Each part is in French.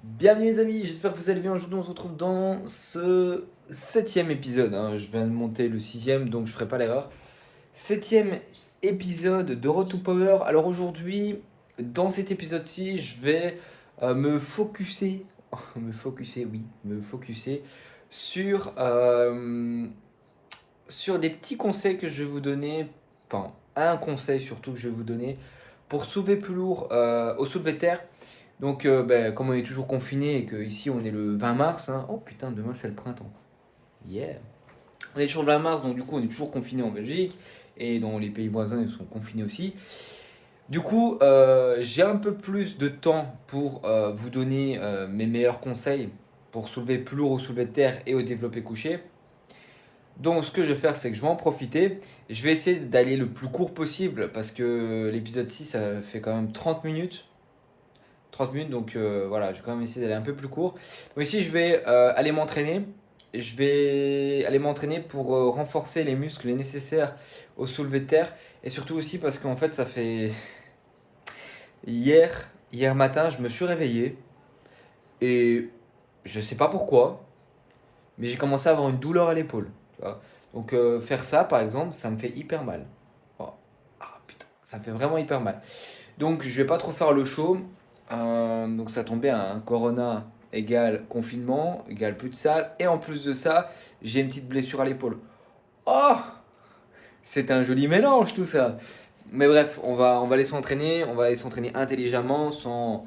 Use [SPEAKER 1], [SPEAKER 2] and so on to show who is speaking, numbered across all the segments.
[SPEAKER 1] Bienvenue les amis, j'espère que vous allez bien. Aujourd'hui on se retrouve dans ce septième épisode, hein. Je viens de monter le sixième donc je ferai pas l'erreur. Septième épisode de Road to Power. Alors aujourd'hui, dans cet épisode-ci, je vais me focuser, me focuser sur, sur des petits conseils que je vais vous donner, enfin un conseil surtout que je vais vous donner pour soulever plus lourd au soulevé de terre. Donc, comme on est toujours confiné et que ici on est le 20 mars, hein. Oh putain, demain c'est le printemps. Yeah. On est toujours le 20 mars, donc du coup on est toujours confiné en Belgique et dans les pays voisins ils sont confinés aussi. Du coup, j'ai un peu plus de temps pour vous donner mes meilleurs conseils pour soulever plus lourd au soulevé de terre et au développé couché. Donc ce que je vais faire, c'est que je vais en profiter. Je vais essayer d'aller le plus court possible parce que l'épisode 6 ça fait quand même 30 minutes. 30 minutes, donc voilà, je vais quand même essayer d'aller un peu plus court. Donc ici, je vais aller m'entraîner. Je vais aller m'entraîner pour renforcer les muscles nécessaires au soulevé de terre. Et surtout aussi parce qu'en fait, ça fait hier matin, je me suis réveillé et je sais pas pourquoi, mais j'ai commencé à avoir une douleur à l'épaule. Tu vois. Donc faire ça, par exemple, ça me fait hyper mal. Oh. Ah putain, ça me fait vraiment hyper mal. Donc je vais pas trop faire le show. Donc ça tombait à un corona égale confinement, égale plus de salle. Et en plus de ça, j'ai une petite blessure à l'épaule. Oh, c'est un joli mélange tout ça. Mais bref, on va aller s'entraîner. On va aller s'entraîner intelligemment sans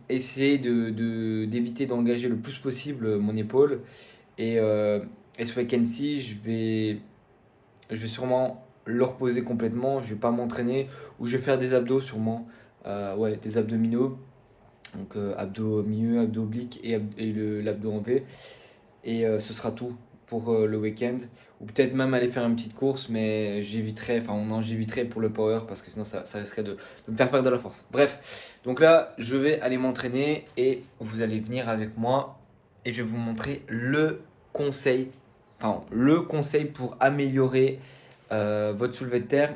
[SPEAKER 1] essayer d'éviter d'engager le plus possible mon épaule. Et, euh, et ce week-end-ci, je vais sûrement le reposer complètement. Je vais pas m'entraîner ou je vais faire des abdos sûrement. Ouais, des abdominaux. Donc abdos milieu, abdos obliques et l'abdos en V. Et ce sera tout pour le week-end. Ou peut-être même aller faire une petite course, mais j'éviterai pour le power parce que sinon ça risquerait de me faire perdre de la force. Bref, donc là je vais aller m'entraîner et vous allez venir avec moi et je vais vous montrer conseil, le conseil pour améliorer votre soulevé de terre.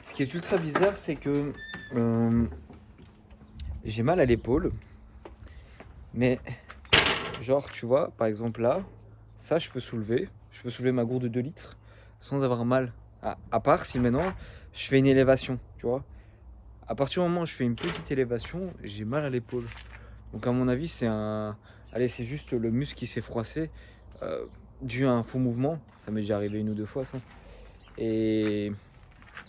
[SPEAKER 1] Ce qui est ultra bizarre, c'est que euh, j'ai mal à l'épaule, mais genre, tu vois, par exemple là, ça je peux soulever ma gourde de 2 litres sans avoir mal. À part si maintenant je fais une élévation, tu vois. À partir du moment où je fais une petite élévation, j'ai mal à l'épaule. Donc à mon avis, allez, c'est juste le muscle qui s'est froissé euh, dû à un faux mouvement. Ça m'est déjà arrivé une ou deux fois ça. Et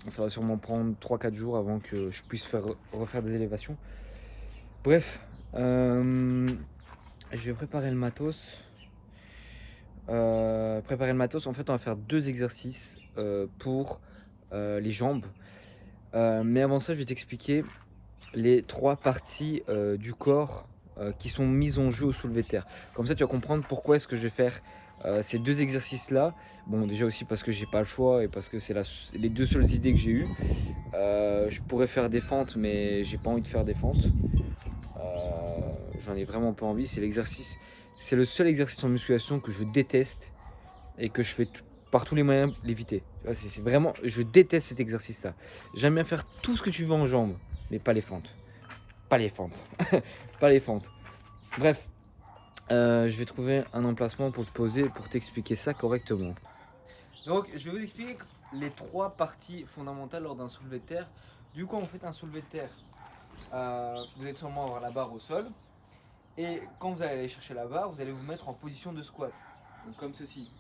[SPEAKER 1] ça va sûrement prendre 3 4 jours avant que je puisse refaire des élévations. Bref, je vais préparer le matos. En fait, on va faire 2 exercices pour les jambes. Mais avant ça, je vais t'expliquer les 3 parties du corps qui sont mises en jeu au soulevé de terre. Comme ça, tu vas comprendre pourquoi est-ce que je vais faire ces 2 exercices-là. Bon, déjà aussi parce que j'ai pas le choix et parce que c'est les 2 seules idées que j'ai eues. Je pourrais faire des fentes, mais j'ai pas envie de faire des fentes. J'en ai vraiment pas envie. C'est le seul exercice en musculation que je déteste et que je fais par tous les moyens l'éviter. C'est vraiment, je déteste cet exercice-là. J'aime bien faire tout ce que tu veux en jambes, mais pas les fentes. Pas les fentes. Pas les fentes. Bref, je vais trouver un emplacement pour te poser, pour t'expliquer ça correctement. Donc, je vais vous expliquer les 3 parties fondamentales lors d'un soulevé de terre. Du coup, on fait un soulevé de terre. Vous allez sûrement avoir la barre au sol. Et quand vous allez aller chercher la barre, vous allez vous mettre en position de squat. Donc, comme ceci.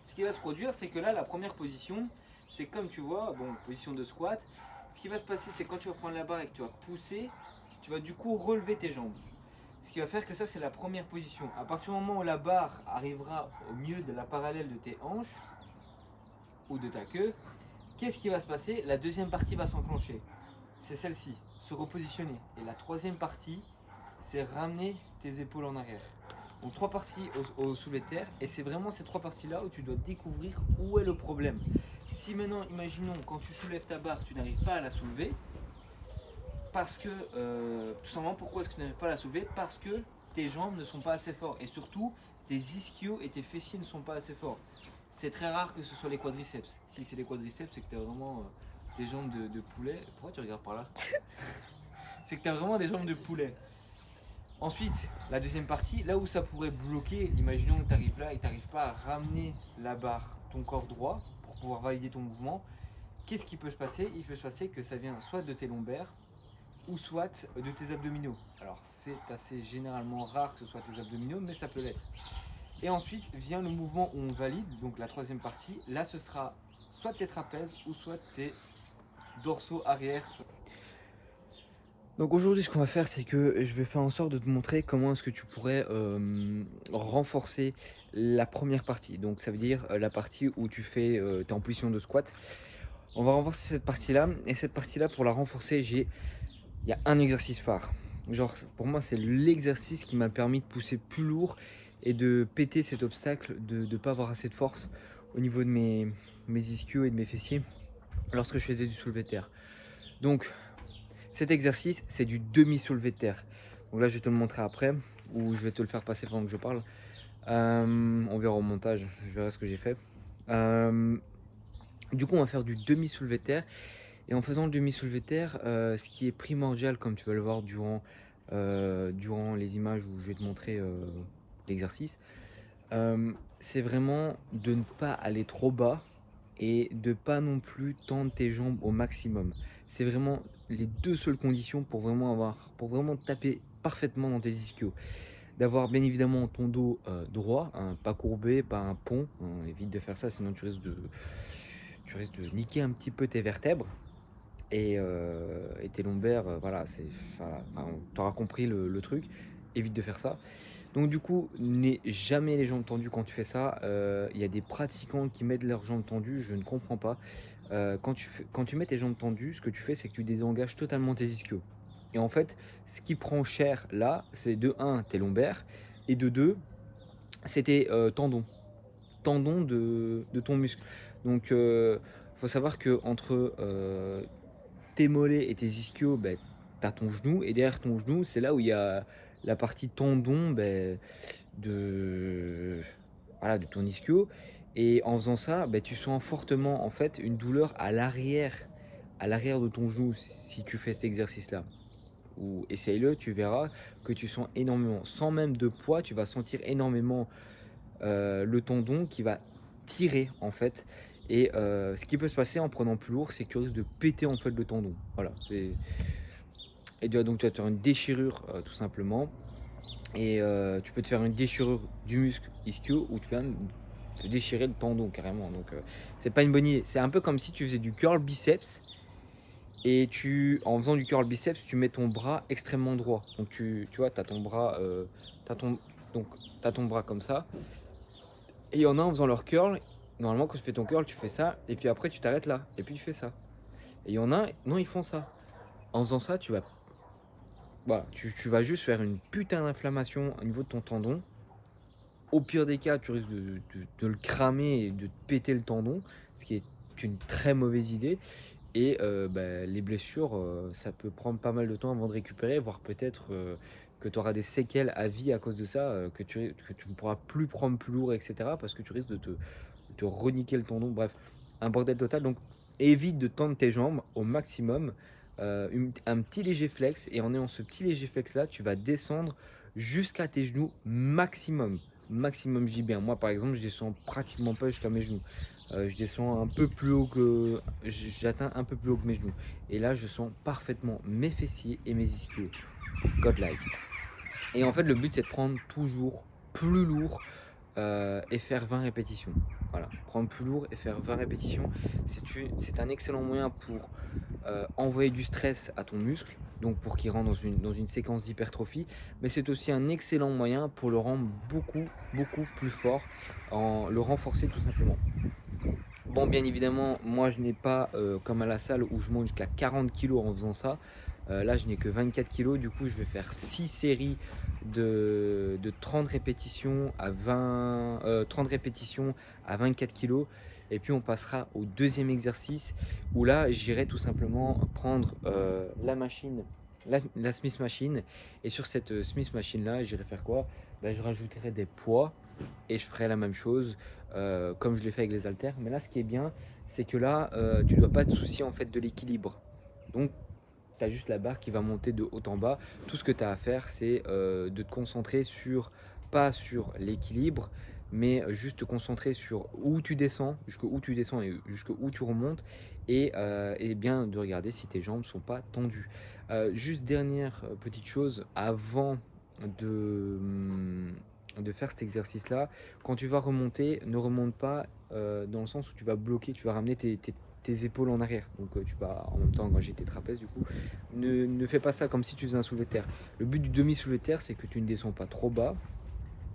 [SPEAKER 1] Ce qui va se produire, c'est que là, la première position, c'est comme tu vois, bon, position de squat. Ce qui va se passer, c'est quand tu vas prendre la barre et que tu vas pousser, tu vas du coup relever tes jambes. Ce qui va faire que ça, c'est la première position. À partir du moment où la barre arrivera au milieu de la parallèle de tes hanches ou de ta queue, qu'est-ce qui va se passer? La deuxième partie va s'enclencher. C'est celle-ci, se repositionner. Et la troisième partie, c'est ramener tes épaules en arrière. Donc 3 parties au soulevé de terre, et c'est vraiment ces 3 parties-là où tu dois découvrir où est le problème. Si maintenant, imaginons, quand tu soulèves ta barre, tu n'arrives pas à la soulever, Parce que, tout simplement, pourquoi est-ce que tu n'arrives pas à la soulever? Parce que tes jambes ne sont pas assez fortes. Et surtout, tes ischios et tes fessiers ne sont pas assez forts. C'est très rare que ce soit les quadriceps. Si c'est les quadriceps, c'est que tu as vraiment des jambes de poulet. Pourquoi tu regardes par là? C'est que tu as vraiment des jambes de poulet. Ensuite, la deuxième partie, là où ça pourrait bloquer, imaginons que tu arrives là et que tu n'arrives pas à ramener la barre, ton corps droit, pour pouvoir valider ton mouvement. Qu'est-ce qui peut se passer? Il peut se passer que ça vient soit de tes lombaires, ou soit de tes abdominaux. Alors c'est assez généralement rare que ce soit tes abdominaux, mais ça peut l'être. Et ensuite vient le mouvement où on valide, donc la troisième partie. Là ce sera soit tes trapèzes ou soit tes dorsaux arrière. Donc aujourd'hui ce qu'on va faire, c'est que je vais faire en sorte de te montrer comment est-ce que tu pourrais renforcer la première partie. Donc ça veut dire la partie où tu fais, t'es en position de squat. On va renforcer cette partie-là, et cette partie-là, pour la renforcer, il y a un exercice phare. Genre, pour moi, c'est l'exercice qui m'a permis de pousser plus lourd et de péter cet obstacle de ne pas avoir assez de force au niveau de mes ischios et de mes fessiers lorsque je faisais du soulevé de terre. Donc, cet exercice, c'est du demi-soulevé de terre. Donc là, je vais te le montrer après, ou je vais te le faire passer pendant que je parle. On verra au montage, je verrai ce que j'ai fait. Du coup, on va faire du demi-soulevé de terre. Et en faisant le demi-soulevé de terre, ce qui est primordial, comme tu vas le voir durant les images où je vais te montrer l'exercice, c'est vraiment de ne pas aller trop bas et de pas non plus tendre tes jambes au maximum. C'est vraiment les deux seules conditions pour vraiment taper parfaitement dans tes ischios. D'avoir bien évidemment ton dos droit, hein, pas courbé, pas un pont. Hein, évite de faire ça, sinon tu risques de niquer un petit peu tes vertèbres. Et tes lombaires, voilà, tu auras compris le truc, évite de faire ça. Donc du coup, n'aie jamais les jambes tendues quand tu fais ça. Il y a des pratiquants qui mettent leurs jambes tendues, je ne comprends pas. Quand tu mets tes jambes tendues, ce que tu fais, c'est que tu désengages totalement tes ischios. Et en fait, ce qui prend cher là, c'est de un, tes lombaires, et de 2, c'est tes tendons de ton muscle. Donc, faut savoir que entre tes mollets et tes ischios, ben, tu as ton genou, et derrière ton genou, c'est là où il y a la partie tendon, ben, de, voilà, de ton ischio. Et en faisant ça, ben, tu sens fortement en fait une douleur à l'arrière de ton genou si tu fais cet exercice-là. Ou essaye-le, tu verras que tu sens énormément. Sans même de poids, tu vas sentir énormément le tendon qui va tirer en fait. Et ce qui peut se passer en prenant plus lourd, c'est que tu risques de péter en fait le tendon. Voilà. Et donc tu vas te faire une déchirure tout simplement. Et tu peux te faire une déchirure du muscle ischio ou tu peux même te déchirer le tendon carrément. Donc c'est pas une bonne idée. C'est un peu comme si tu faisais du curl biceps et en faisant du curl biceps, tu mets ton bras extrêmement droit. Donc tu vois, tu as ton bras, donc, t'as ton bras comme ça. Et il y en a en faisant leur curl, normalement quand tu fais ton curl, tu fais ça, et puis après tu t'arrêtes là, et puis tu fais ça. Et il y en a, non, ils font ça. En faisant ça, voilà, tu vas juste faire une putain d'inflammation au niveau de ton tendon. Au pire des cas, tu risques de le cramer et de te péter le tendon, ce qui est une très mauvaise idée. Et bah, les blessures, ça peut prendre pas mal de temps avant de récupérer, voire peut-être que tu auras des séquelles à vie à cause de ça, que tu ne pourras plus prendre plus lourd, etc. Parce que tu risques de te reniquer le tendon. Bref, un bordel total. Donc évite de tendre tes jambes au maximum. Un petit léger flex. Et en ayant ce petit léger flex là, tu vas descendre jusqu'à tes genoux maximum. Maximum, je dis bien. Moi par exemple, je descends pratiquement pas jusqu'à mes genoux. Je descends un peu plus haut que. J'atteins un peu plus haut que mes genoux. Et là, je sens parfaitement mes fessiers et mes ischios. Godlike. Et en fait, le but, c'est de prendre toujours plus lourd et faire 20 répétitions. Voilà, prendre plus lourd et faire 20 répétitions. C'est un excellent moyen pour envoyer du stress à ton muscle, donc pour qu'il rentre dans une séquence d'hypertrophie, mais c'est aussi un excellent moyen pour le rendre beaucoup, beaucoup plus fort, en le renforcer tout simplement. Bon, bien évidemment, moi je n'ai pas comme à la salle où je monte jusqu'à 40 kg en faisant ça. Là, je n'ai que 24 kg. Du coup, je vais faire 6 séries de 30 répétitions à 30 répétitions à 24 kg. Et puis, on passera au deuxième exercice où là, j'irai tout simplement prendre la machine la Smith Machine. Et sur cette Smith Machine là, j'irai faire quoi? Ben, je rajouterai des poids et je ferai la même chose comme je l'ai fait avec les haltères. Mais là, ce qui est bien, c'est que là, tu dois pas te soucier en fait de l'équilibre. Donc, tu as juste la barre qui va monter de haut en bas. Tout ce que tu as à faire, c'est de te concentrer sur, pas sur l'équilibre, mais juste te concentrer sur où tu descends, jusqu'où tu descends et jusqu'où tu remontes, et bien de regarder si tes jambes sont pas tendues. Juste dernière petite chose, avant de, de faire cet exercice-là, quand tu vas remonter, ne remonte pas dans le sens où tu vas bloquer, tu vas ramener tes épaules en arrière. Donc tu vas en même temps engager tes trapèzes du coup. Ne fais pas ça comme si tu faisais un soulevé de terre. Le but du demi-soulevé de terre, c'est que tu ne descends pas trop bas.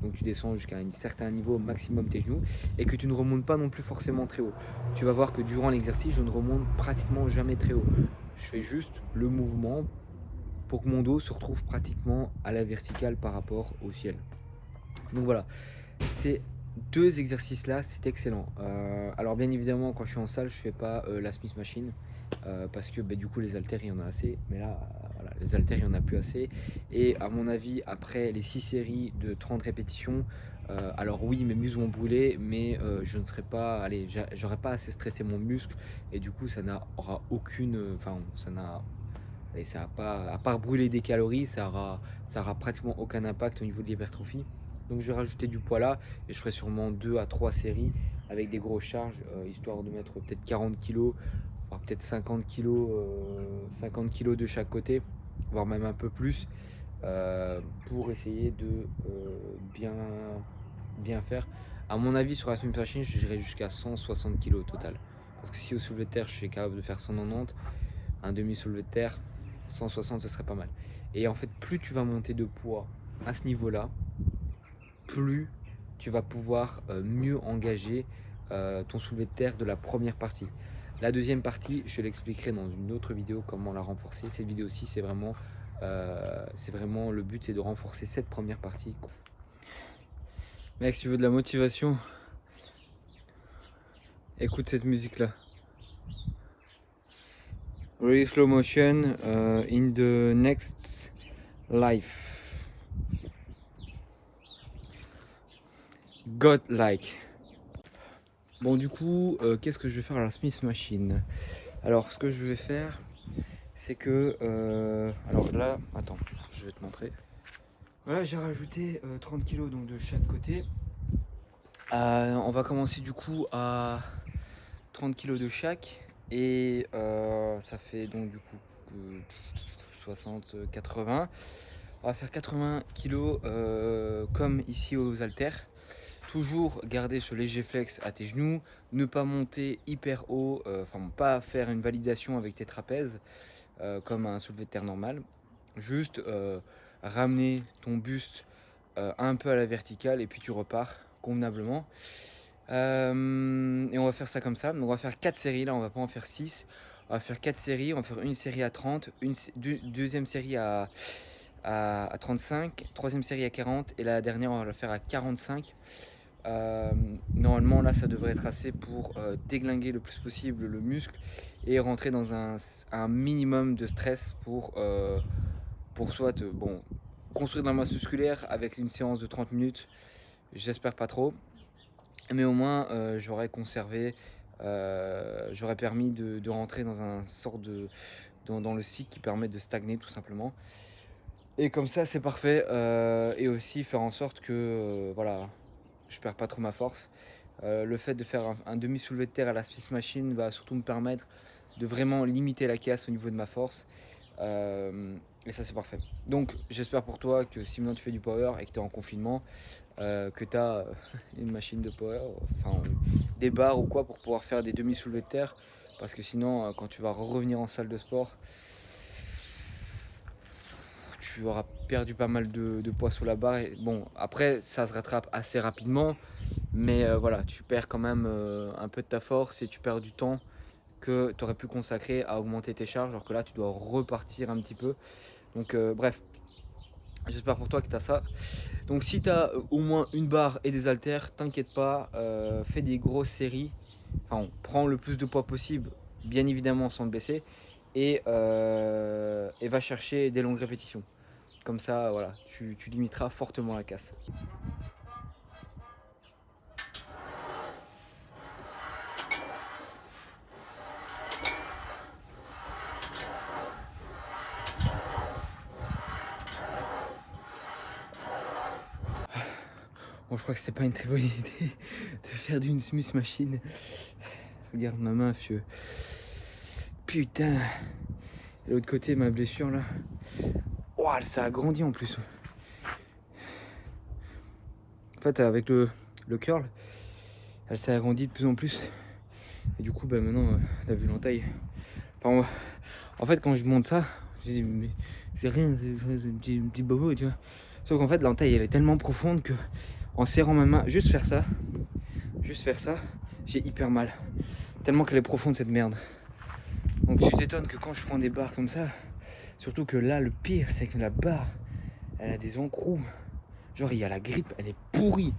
[SPEAKER 1] Donc tu descends jusqu'à un certain niveau maximum tes genoux et que tu ne remontes pas non plus forcément très haut. Tu vas voir que durant l'exercice, je ne remonte pratiquement jamais très haut. Je fais juste le mouvement pour que mon dos se retrouve pratiquement à la verticale par rapport au ciel. Donc voilà, ces deux exercices là, c'est excellent. Alors bien évidemment, quand je suis en salle, je fais pas la Smith Machine parce que du coup les haltères il y en a assez, mais là voilà, les haltères il y en a plus assez. Et à mon avis, après les 6 séries de 30 répétitions, alors oui, mes muscles vont brûler, mais je ne serai pas, allez, j'aurais pas assez stressé mon muscle et du coup ça n'aura aucune, enfin ça n'a, et ça a pas, à part brûler des calories, ça aura pratiquement aucun impact au niveau de l'hypertrophie. Donc je vais rajouter du poids là et je ferai sûrement 2 à 3 séries avec des grosses charges, histoire de mettre peut-être 40 kg, voire peut-être 50 kg de chaque côté, voire même un peu plus, pour essayer de bien faire. À mon avis, sur la Smith Machine, je dirais jusqu'à 160 kg au total. Parce que si au soulevé de terre, je suis capable de faire 190, un demi soulevé de terre, 160, ce serait pas mal. Et en fait, plus tu vas monter de poids à ce niveau-là, plus tu vas pouvoir mieux engager ton soulevé de terre de la première partie. La deuxième partie, je te l'expliquerai dans une autre vidéo comment la renforcer. Cette vidéo-ci, c'est vraiment le but, c'est de renforcer cette première partie. Mec, si tu veux de la motivation, écoute cette musique-là. Really slow motion in the next life. God-like. Bon, du coup, qu'est-ce que je vais faire à la Smith Machine? Alors, ce que je vais faire, c'est que... alors là, attends, je vais te montrer. Voilà, j'ai rajouté 30 kg donc de chaque côté. On va commencer du coup à 30 kg de chaque. Et ça fait donc du coup 60, 80. On va faire 80 kg comme ici aux haltères. Toujours garder ce léger flex à tes genoux, ne pas monter hyper haut, enfin pas faire une validation avec tes trapèzes comme un soulevé de terre normal. Juste ramener ton buste un peu à la verticale et puis tu repars convenablement. Et on va faire ça comme ça. Donc on va faire 4 séries, là on va pas en faire 6. On va faire 4 séries, on va faire une série à 30, deuxième série à 35, troisième série à 40 et la dernière on va la faire à 45. Normalement là ça devrait être assez pour déglinguer le plus possible le muscle et rentrer dans un minimum de stress pour soit construire de la masse musculaire avec une séance de 30 minutes, j'espère pas trop, mais au moins j'aurais conservé, j'aurais permis de rentrer dans un sort de dans le cycle qui permet de stagner tout simplement. Et comme ça c'est parfait, et aussi faire en sorte que voilà, je perds pas trop ma force. Le fait de faire un demi soulevé de terre à la Smith Machine va surtout me permettre de vraiment limiter la casse au niveau de ma force. Et ça c'est parfait. Donc j'espère pour toi que si maintenant tu fais du power et que tu es en confinement, que tu as une machine de power, enfin des barres ou quoi pour pouvoir faire des demi soulevés de terre. Parce que sinon quand tu vas revenir en salle de sport, tu auras perdu pas mal de poids sous la barre. Et bon, après, ça se rattrape assez rapidement. Mais voilà, tu perds quand même un peu de ta force et tu perds du temps que tu aurais pu consacrer à augmenter tes charges. Alors que là, tu dois repartir un petit peu. Donc bref, j'espère pour toi que tu as ça. Donc si tu as au moins une barre et des haltères, t'inquiète pas, fais des grosses séries. Enfin, prends le plus de poids possible, bien évidemment sans te blesser. et va chercher des longues répétitions. Comme ça, voilà, tu limiteras fortement la casse. Bon, je crois que c'est pas une très bonne idée de faire d'une smith machine. Regarde ma main, vieux. Putain. De l'autre côté, ma blessure là. Oh, elle s'est agrandie en plus. En fait, avec le curl, elle s'est agrandie de plus en plus. Et du coup, bah maintenant, t'as vu l'entaille. Enfin, en fait, quand je monte ça, je dis, mais c'est rien, c'est un petit bobo, tu vois. Sauf qu'en fait, l'entaille, elle est tellement profonde que en serrant ma main, juste faire ça, j'ai hyper mal. Tellement qu'elle est profonde cette merde. Donc tu t'étonnes que quand je prends des barres comme ça, surtout que là, le pire, c'est que la barre, elle a des encroues. Genre, il y a la grippe, elle est pourrie.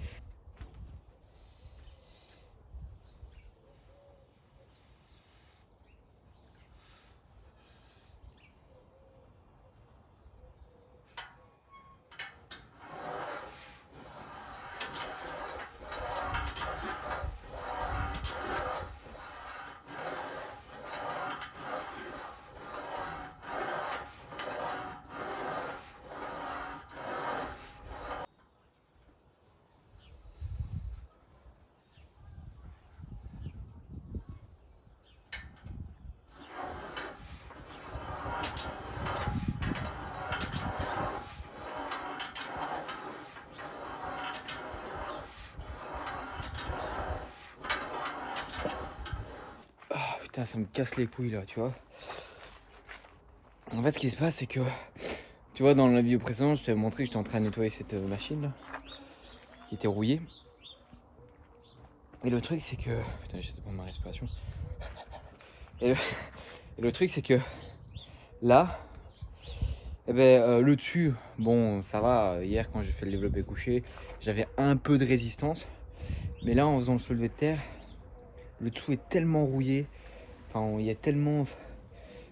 [SPEAKER 1] Putain, ça me casse les couilles là, tu vois. En fait, ce qui se passe, c'est que, tu vois, dans la vidéo précédente, je t'avais montré que j'étais en train de nettoyer cette machine là, qui était rouillée. Et le truc, c'est que. Putain, j'essaie de prendre ma respiration. Et le truc, c'est que là, eh ben, le dessus, bon, ça va. Hier, quand j'ai fait le développé couché, j'avais un peu de résistance. Mais là, en faisant le soulevé de terre, le dessous est tellement rouillé. Enfin, il y a tellement.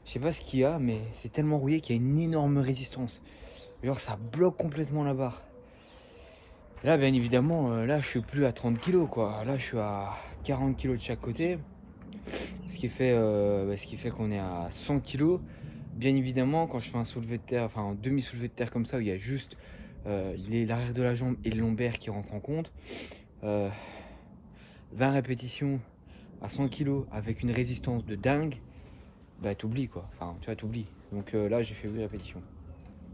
[SPEAKER 1] Je sais pas ce qu'il y a, mais c'est tellement rouillé qu'il y a une énorme résistance. Genre, ça bloque complètement la barre. Là, bien évidemment, là, je suis plus à 30 kg, quoi. Là, je suis à 40 kg de chaque côté. Ce qui fait qu'on est à 100 kg. Bien évidemment, quand je fais un soulevé de terre, enfin un demi-soulevé de terre comme ça, où il y a juste l'arrière de la jambe et le lombaire qui rentrent en compte, 20 répétitions à 100 kg avec une résistance de dingue, bah t'oublies quoi. Enfin, tu vois, t'oublies. Donc là, j'ai fait 8 répétitions.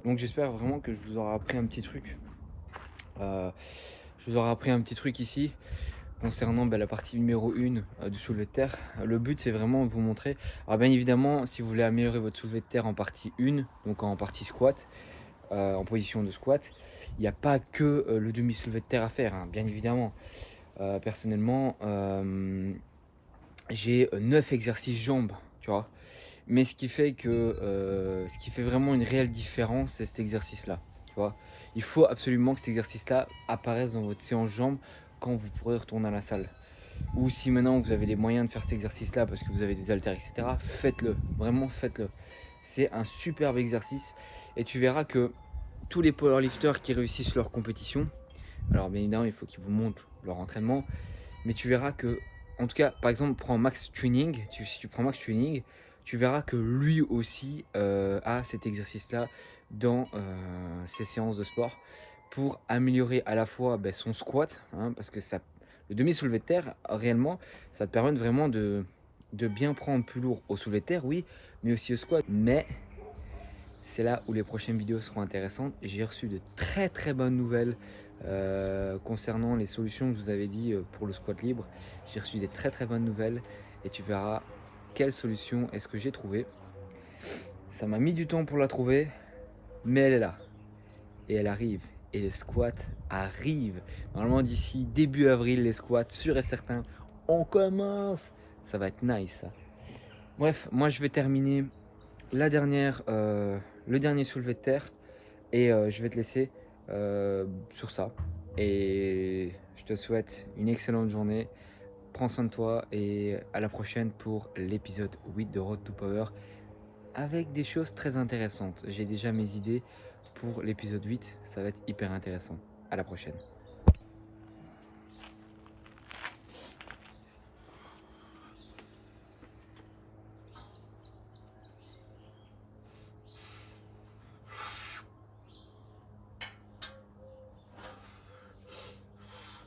[SPEAKER 1] Donc j'espère vraiment que je vous aurai appris un petit truc. Je vous aurai appris un petit truc ici concernant la partie numéro 1 du soulevé de terre. Le but, c'est vraiment de vous montrer. Alors bien évidemment, si vous voulez améliorer votre soulevé de terre en partie 1, donc en partie squat, en position de squat, il n'y a pas que le demi-soulevé de terre à faire, hein, bien évidemment. Personnellement, j'ai 9 exercices jambes, tu vois. Mais ce qui fait vraiment une réelle différence, c'est cet exercice-là, tu vois. Il faut absolument que cet exercice-là apparaisse dans votre séance jambes quand vous pourrez retourner à la salle. Ou si maintenant vous avez les moyens de faire cet exercice-là parce que vous avez des haltères, etc., faites-le. Vraiment, faites-le. C'est un superbe exercice. Et tu verras que tous les powerlifters qui réussissent leur compétition, alors bien évidemment, il faut qu'ils vous montrent leur entraînement, mais tu verras que, en tout cas, par exemple, prends Max Training. Si tu prends Max Training, tu verras que lui aussi a cet exercice-là dans ses séances de sport pour améliorer à la fois son squat, hein, parce que le demi-soulevé de terre, réellement, ça te permet vraiment de bien prendre plus lourd au soulevé de terre, oui, mais aussi au squat. Mais c'est là où les prochaines vidéos seront intéressantes. J'ai reçu de très très bonnes nouvelles concernant les solutions que je vous avais dit pour le squat libre. J'ai reçu des très très bonnes nouvelles et tu verras quelle solution est-ce que j'ai trouvé. Ça m'a mis du temps pour la trouver, mais elle est là. Et elle arrive. Et les squats arrivent. Normalement d'ici début avril, les squats, sûr et certain, on commence. Ça va être nice ça. Bref, moi je vais terminer le dernier soulevé de terre et je vais te laisser sur ça. Et je te souhaite une excellente journée. Prends soin de toi et à la prochaine pour l'épisode 8 de Road to Power. avec des choses très intéressantes. J'ai déjà mes idées pour l'épisode 8, ça va être hyper intéressant. À la prochaine.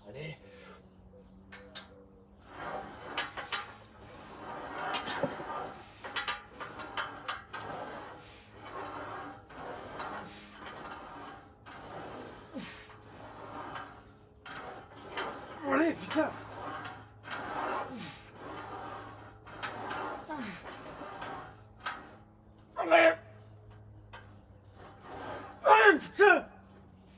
[SPEAKER 2] Allez. Allez, putain.